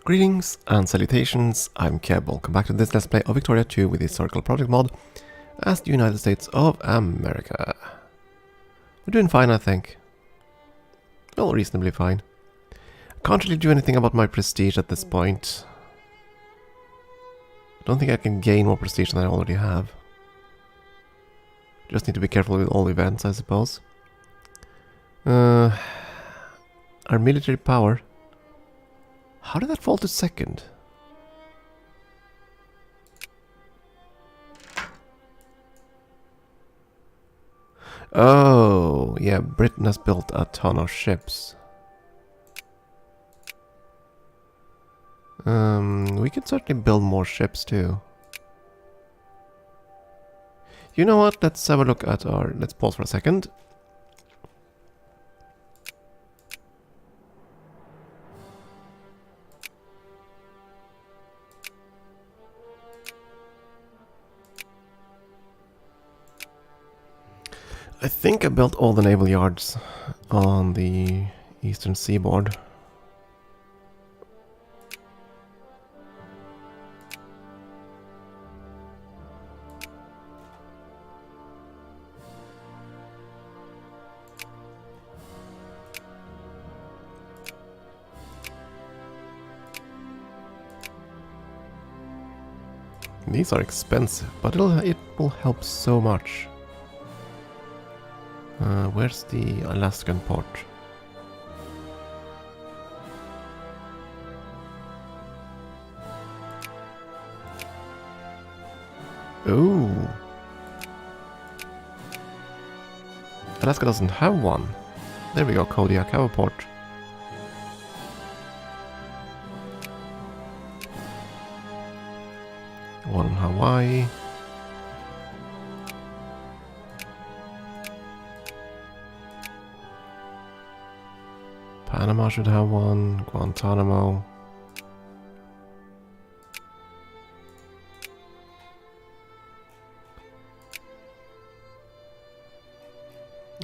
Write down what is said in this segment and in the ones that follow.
Greetings and salutations, I'm Keb. Welcome back to this Let's Play of Victoria 2 with the Historical Project mod as the United States of America. We're doing fine, I think. Well, reasonably fine. I can't really do anything about my prestige at this point. I don't think I can gain more prestige than I already have. Just need to be careful with all events, I suppose. Our military power. How did that fall to second? Oh, yeah, Britain has built a ton of ships. We can certainly build more ships too. You know what? Let's have a look at our... Let's pause for a second. I think I built all the naval yards on the eastern seaboard. These are expensive, but it will help so much. Where's the Alaskan port? Ooh. Alaska doesn't have one. There we go, Kodiak have a port. One in Hawaii. Panama should have one. Guantanamo.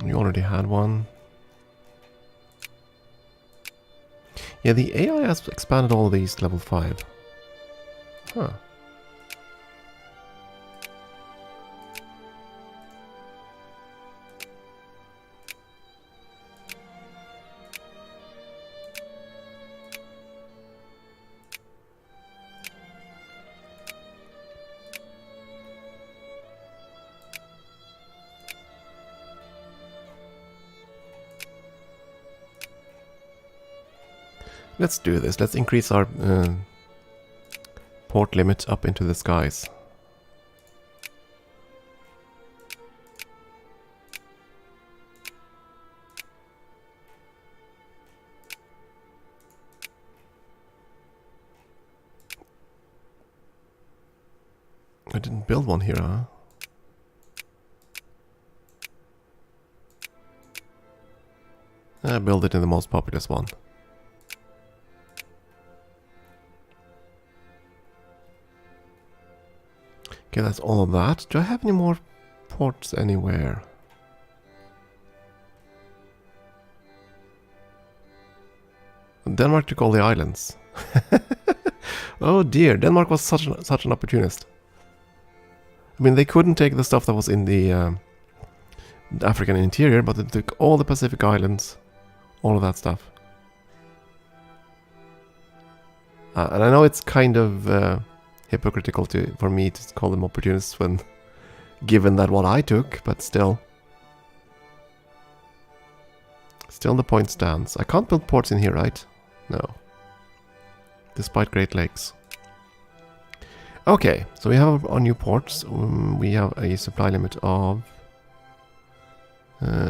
You already had one. Yeah, the AI has expanded all these to level 5. Huh. Let's do this. Let's increase our port limit up into the skies. I didn't build one here, huh? I built it in the most populous one. Okay, that's all of that. Do I have any more ports anywhere? Denmark took all the islands. Oh dear, Denmark was such an opportunist. I mean, they couldn't take the stuff that was in the African interior, but they took all the Pacific islands, all of that stuff. And I know it's kind of hypocritical for me to call them opportunists when given that what I took, but still the point stands. I can't build ports in here, right? No. Despite Great Lakes. Okay, so we have our new ports. We have a supply limit of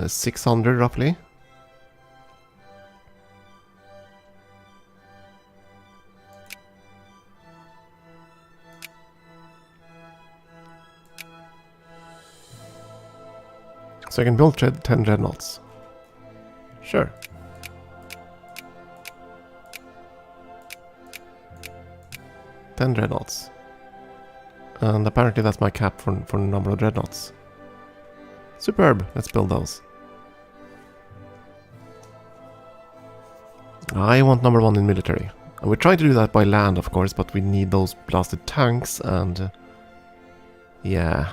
600 roughly. So I can build 10 dreadnoughts. Sure. Ten dreadnoughts. And apparently that's my cap for the number of dreadnoughts. Superb. Let's build those. I want number 1 in military. And we're trying to do that by land, of course, but we need those blasted tanks, and yeah.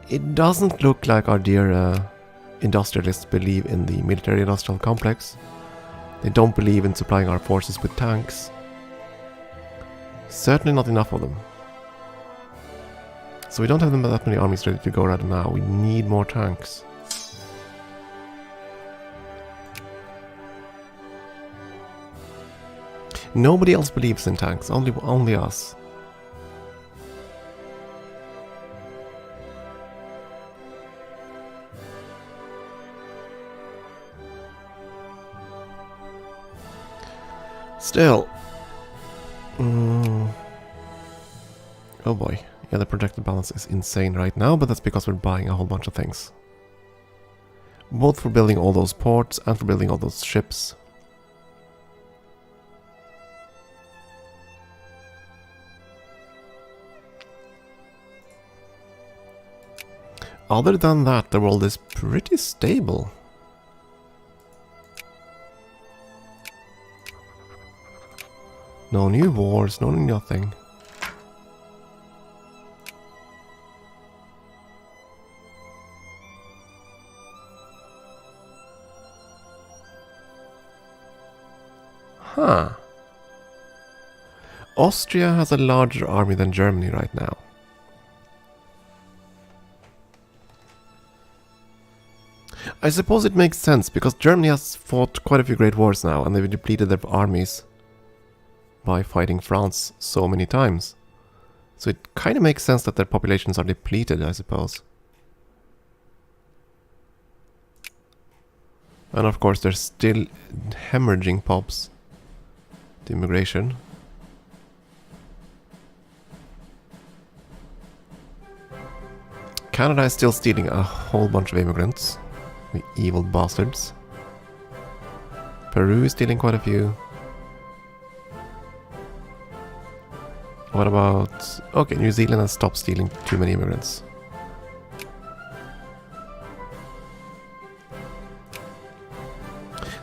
It doesn't look like our dear industrialists believe in the military-industrial complex. They don't believe in supplying our forces with tanks. Certainly not enough of them. So we don't have that many armies ready to go right now. We need more tanks. Nobody else believes in tanks, only us. Still. Oh boy. Yeah, the projected balance is insane right now, but that's because we're buying a whole bunch of things. Both for building all those ports and for building all those ships. Other than that, the world is pretty stable. No new wars, no nothing. Huh. Austria has a larger army than Germany right now. I suppose it makes sense, because Germany has fought quite a few great wars now, and they've depleted their armies by fighting France so many times. So it kind of makes sense that their populations are depleted, I suppose. And of course there's still hemorrhaging pops. The immigration. Canada is still stealing a whole bunch of immigrants. The evil bastards. Peru is stealing quite a few. What about... Okay, New Zealand has stopped stealing too many immigrants.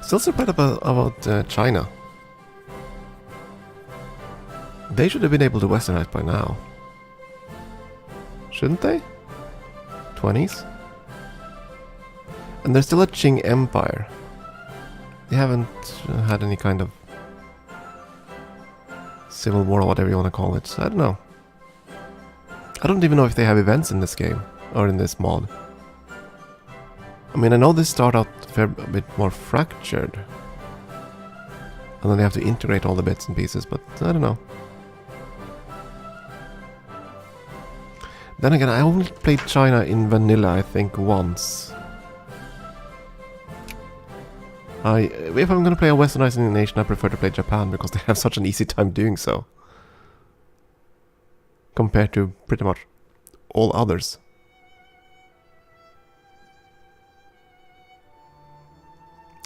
Still surprised about China. They should have been able to westernize by now. Shouldn't they? 20s? And there's still a Qing Empire. They haven't had any kind of civil war or whatever you want to call it. I don't know. I don't even know if they have events in this game or in this mod. I mean, I know they start out a bit more fractured. And then they have to integrate all the bits and pieces, but I don't know. Then again, I only played China in vanilla, I think, once. If I'm gonna play a westernizing nation, I prefer to play Japan, because they have such an easy time doing so. Compared to pretty much all others.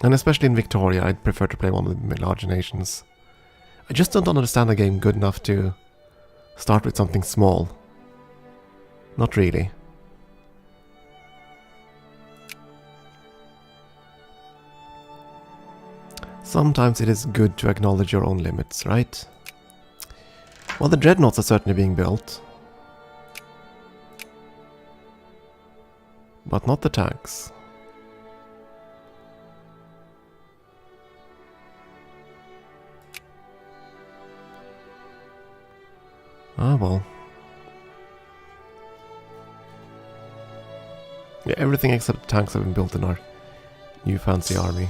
And especially in Victoria, I'd prefer to play one of the larger nations. I just don't understand the game good enough to start with something small. Not really. Sometimes it is good to acknowledge your own limits, right? Well, the dreadnoughts are certainly being built. But not the tanks. Ah, well. Yeah, everything except tanks have been built in our new fancy army.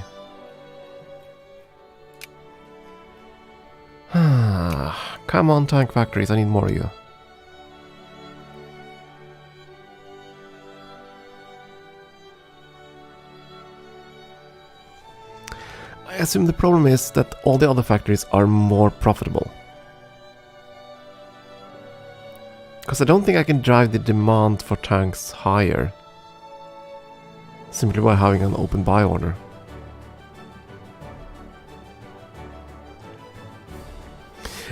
Come on, tank factories, I need more of you. I assume the problem is that all the other factories are more profitable. Because I don't think I can drive the demand for tanks higher simply by having an open buy order.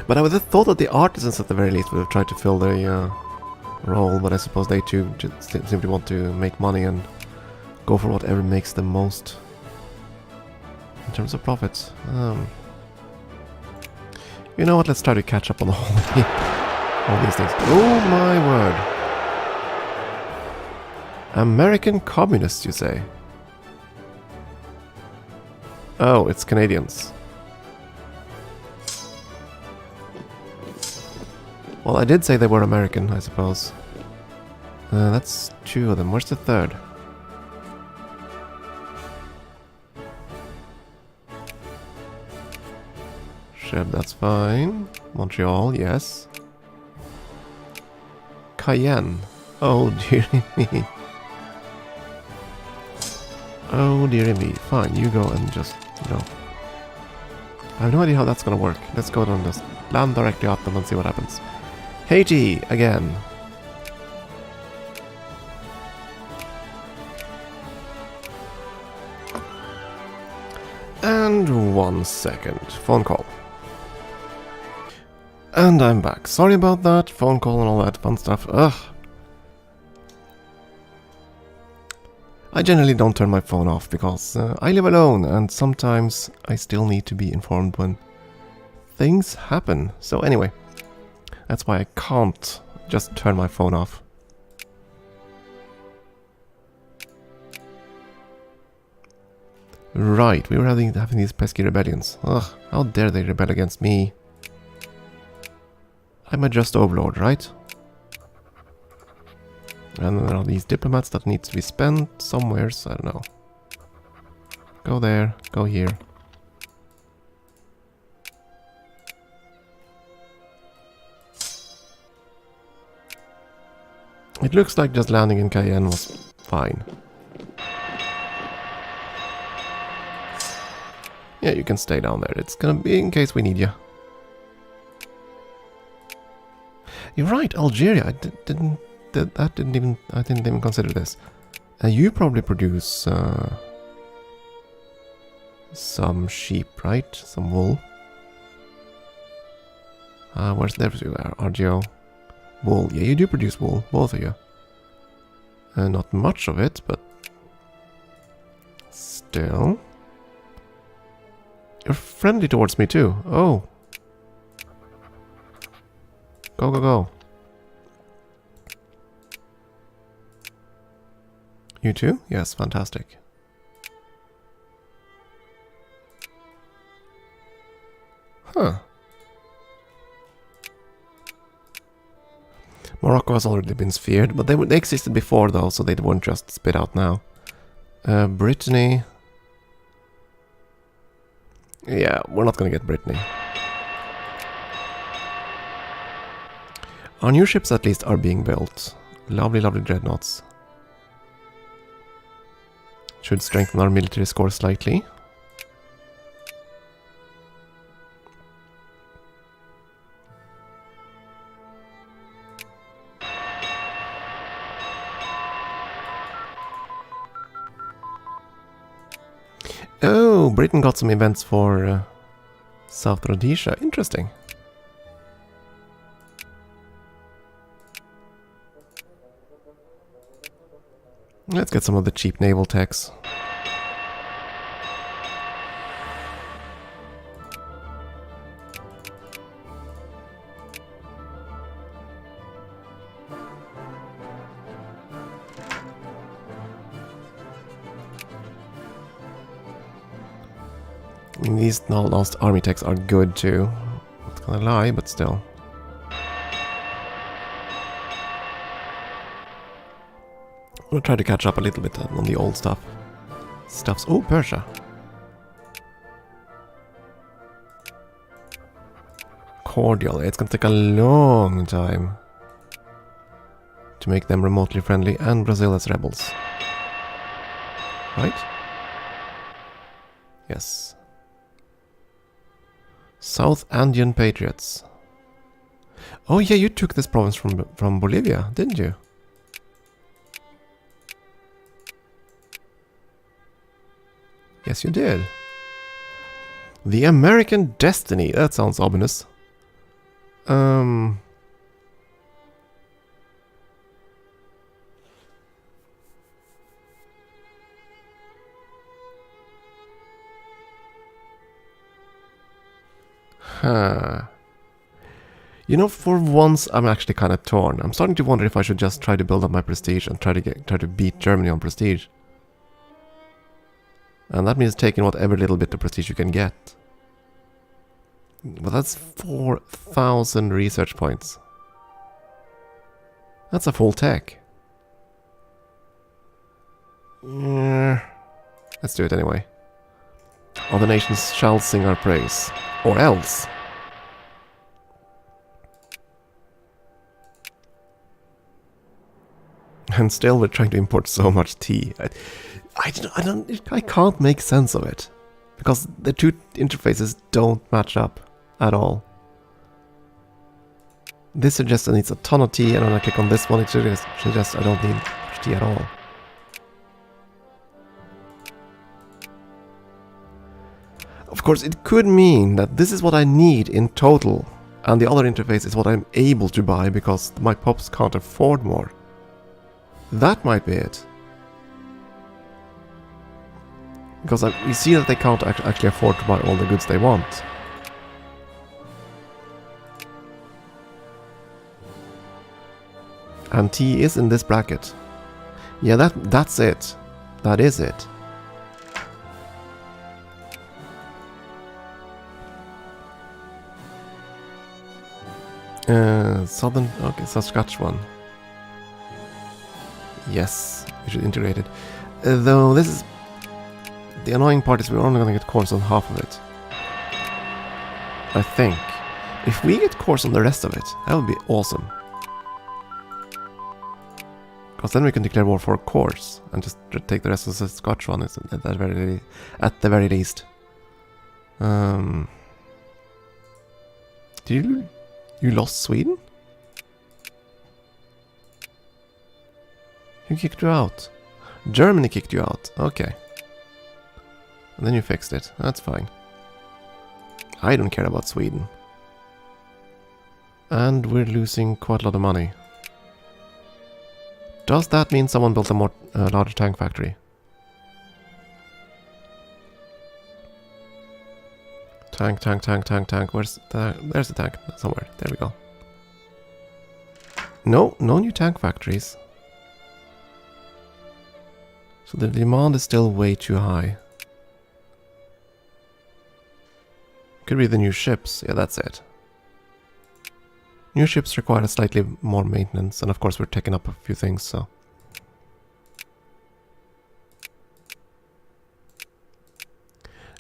But I would have thought that the artisans at the very least would have tried to fill their role, but I suppose they too just simply want to make money and go for whatever makes the most in terms of profits. You know what? Let's try to catch up on all these things. Oh my word! American communists, you say? Oh, it's Canadians. Well, I did say they were American, I suppose. That's 2 of them. Where's the third? Cheb, that's fine. Montreal, yes. Cayenne. Oh, dearie me. Oh, dearie me. Fine, you go and just, you know. I have no idea how that's gonna work. Let's go and just land directly at them and see what happens. Haiti, again. And 1 second. Phone call. And I'm back. Sorry about that. Phone call and all that fun stuff. Ugh. I generally don't turn my phone off because I live alone and sometimes I still need to be informed when things happen. So anyway, that's why I can't just turn my phone off. Right, we were having these pesky rebellions. Ugh, how dare they rebel against me? I'm a just overlord, right? And there are these diplomats that need to be spent somewhere, so I don't know. Go there, go here. It looks like just landing in Cayenne was fine. Yeah, you can stay down there. It's gonna be in case we need you. You're right, Algeria. I didn't even consider this. You probably produce some sheep, right? Some wool. Where's the RGO? Wool. Yeah, you do produce wool, both of you. Not much of it, but still. You're friendly towards me too. Oh. Go, go, go. You too? Yes, fantastic. Huh. Morocco has already been sphered, but they existed before though, so they weren't just spit out now. Brittany. Yeah, we're not gonna get Brittany. Our new ships at least are being built. Lovely, lovely dreadnoughts. Should strengthen our military score slightly. Oh, Britain got some events for South Rhodesia. Interesting. Let's get some of the cheap naval techs. I mean, these lost army techs are good too. Not gonna lie, but still. We'll try to catch up a little bit on the old stuff. Oh, Persia. Cordial. It's gonna take a long time to make them remotely friendly, and Brazil as rebels. Right? Yes. South Andean Patriots. Oh yeah, you took this province from Bolivia, didn't you? Yes, you did. The American Destiny. That sounds ominous. Huh. You know, for once I'm actually kind of torn. I'm starting to wonder if I should just try to build up my prestige and try to beat Germany on prestige. And that means taking whatever little bit of prestige you can get. But that's 4,000 research points. That's a full tech. Let's do it anyway. Other nations shall sing our praise. Or else. And still we're trying to import so much tea. I can't make sense of it. Because the two interfaces don't match up at all. This suggests it needs a ton of tea, and when I click on this one it suggests I don't need much tea at all. Of course, it could mean that this is what I need in total, and the other interface is what I'm able to buy because my pops can't afford more. That might be it. Because you see that they can't actually afford to buy all the goods they want. And tea is in this bracket. Yeah, that's it. That is it. Southern... Okay, Saskatchewan. Yes, we should integrate it. Though this is... The annoying part is we're only going to get cores on half of it. I think. If we get cores on the rest of it, that would be awesome. Because then we can declare war for cores and just take the rest of the Saskatchewan at the very least. Did you lost Sweden? Who kicked you out? Germany kicked you out. Okay. And then you fixed it. That's fine. I don't care about Sweden. And we're losing quite a lot of money. Does that mean someone built a more larger tank factory? Tank. Where's the tank? Somewhere. There we go. No new tank factories. So the demand is still way too high. Could be the new ships. Yeah, that's it. New ships require slightly more maintenance, and of course we're taking up a few things, so...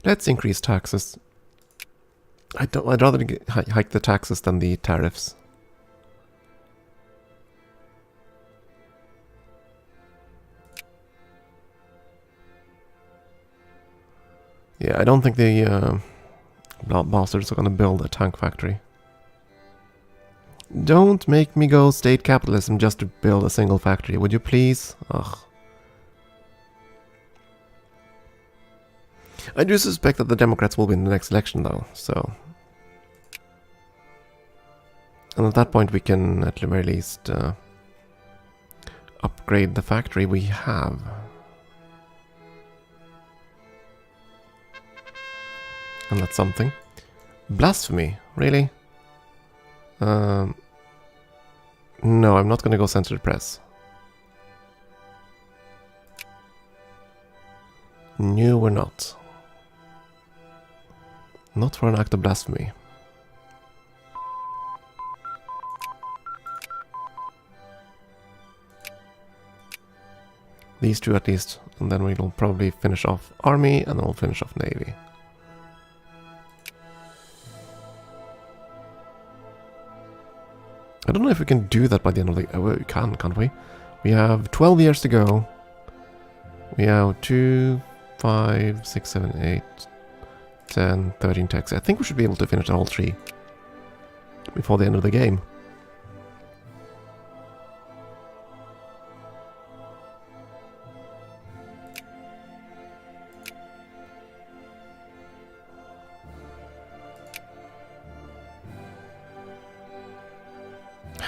Let's increase taxes. I'd rather hike the taxes than the tariffs. Yeah, I don't think the bastards are gonna build a tank factory. Don't make me go state capitalism just to build a single factory, would you please? Ugh. I do suspect that the Democrats will win the next election though, so... And at that point we can at the very least upgrade the factory we have. And that's something. Blasphemy, really? No, I'm not gonna go censor the press. No, we're not. Not for an act of blasphemy. These two at least, and then we'll probably finish off army, and then we'll finish off navy. I don't know if we can do that by the end of the... Oh, we can, can't we? We have 12 years to go. We have 2, 5, 6, 7, 8, 10, 13 techs. I think we should be able to finish all 3 before the end of the game.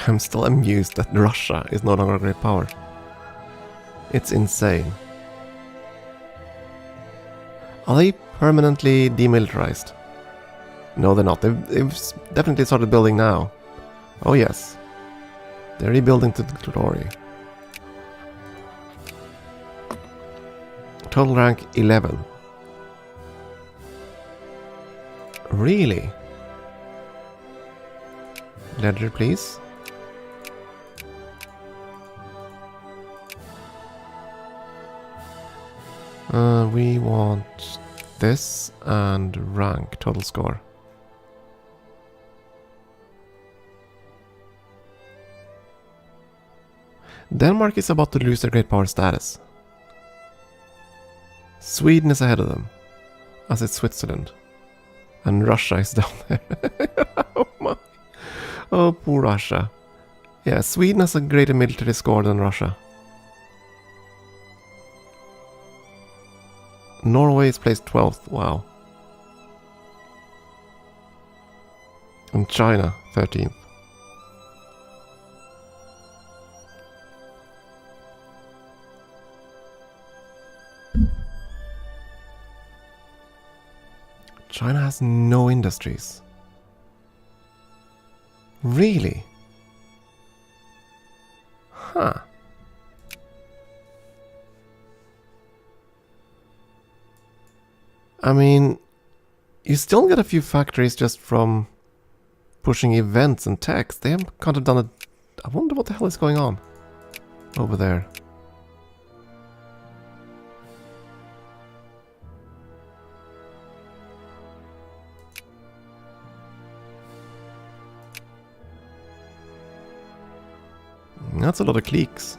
I'm still amused that Russia is no longer a great power. It's insane. Are they permanently demilitarized? No, they're not. They've definitely started building now. Oh yes. They're rebuilding to the glory. Total rank 11. Really? Ledger, please. We want this and rank, total score. Denmark is about to lose their great power status. Sweden is ahead of them, as is Switzerland. And Russia is down there. Oh my. Oh, poor Russia. Yeah, Sweden has a greater military score than Russia. Norway is placed 12th, wow. And China, 13th. China has no industries. Really? Huh. I mean, you still get a few factories just from pushing events and text. They haven't kind of done it. I wonder what the hell is going on over there. That's a lot of cliques.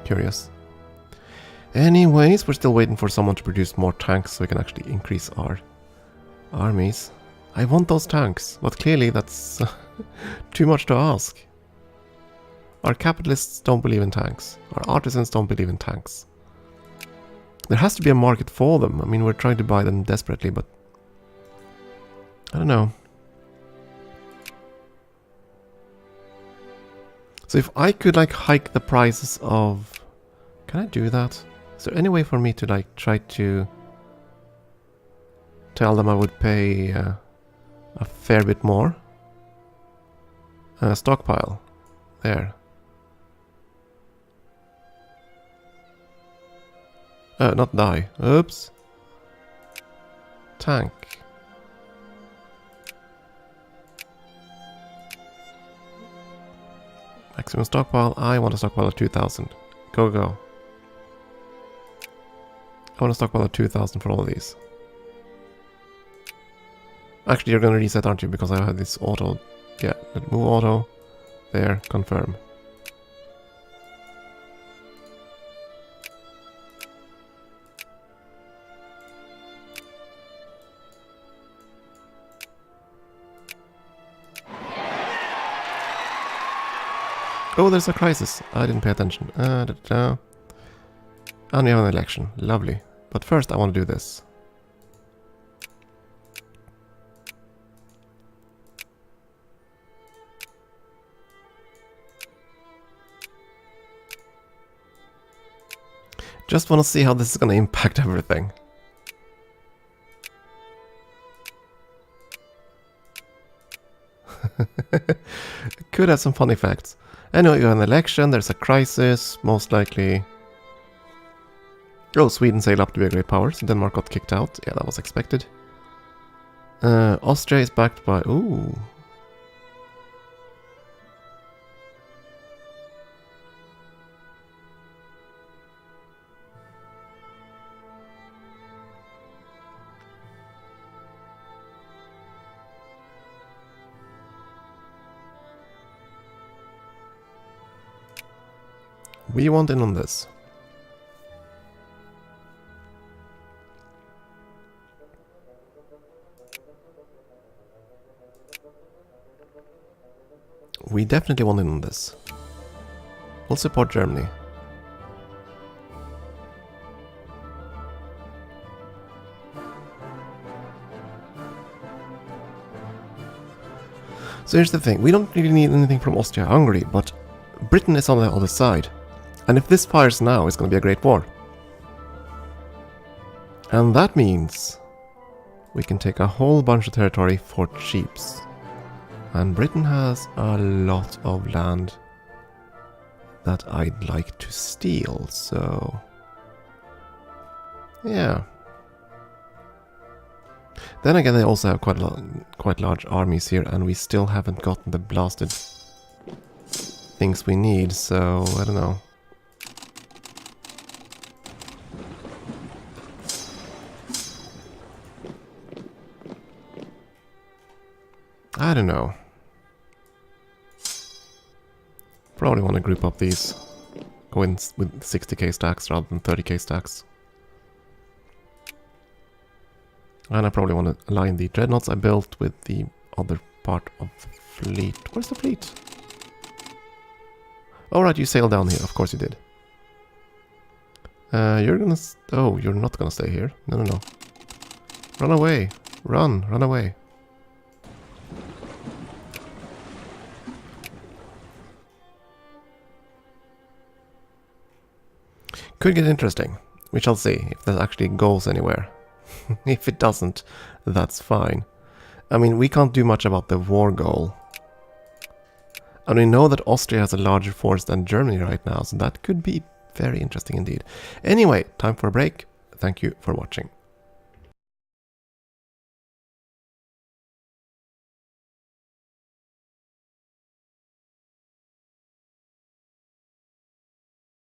Curious. Anyways, we're still waiting for someone to produce more tanks so we can actually increase our armies. I want those tanks, but clearly that's too much to ask. Our capitalists don't believe in tanks. Our artisans don't believe in tanks. There has to be a market for them. I mean, we're trying to buy them desperately, but I don't know. So if I could like hike the prices of... Can I do that? Is there any way for me to like try to tell them I would pay a fair bit more? Stockpile. There. Not die. Oops. Tank. Maximum stockpile. I want a stockpile of 2,000. Go, go. I want a stockpile of 2,000 for all of these. Actually, you're going to reset, aren't you? Because I have this auto. Yeah, move auto. There, confirm. Oh, there's a crisis. I didn't pay attention. And we have an election. Lovely. But first I want to do this. Just want to see how this is going to impact everything. Could have some fun effects. Anyway, you have an election, there's a crisis, most likely... Oh, Sweden sailed up to be a great power, so Denmark got kicked out. Yeah, that was expected. Austria is backed by... Ooh. We want in on this. We definitely want in on this. We'll support Germany. So here's the thing, we don't really need anything from Austria-Hungary, but Britain is on the other side. And if this fires now, it's going to be a great war. And that means we can take a whole bunch of territory for cheaps. And Britain has a lot of land that I'd like to steal, so... yeah. Then again, they also have quite large armies here, and we still haven't gotten the blasted things we need, so I don't know. I don't know. Probably want to group up these. Go in with 60k stacks rather than 30k stacks. And I probably want to align the dreadnoughts I built with the other part of the fleet. Where's the fleet? Oh right, you sailed down here. Of course you did. You're gonna... oh, you're not gonna stay here. No, no, no. Run away. Run away. Could get interesting. We shall see if that actually goes anywhere. If it doesn't, that's fine. I mean, we can't do much about the war goal. And we know that Austria has a larger force than Germany right now, so that could be very interesting indeed. Anyway, time for a break. Thank you for watching.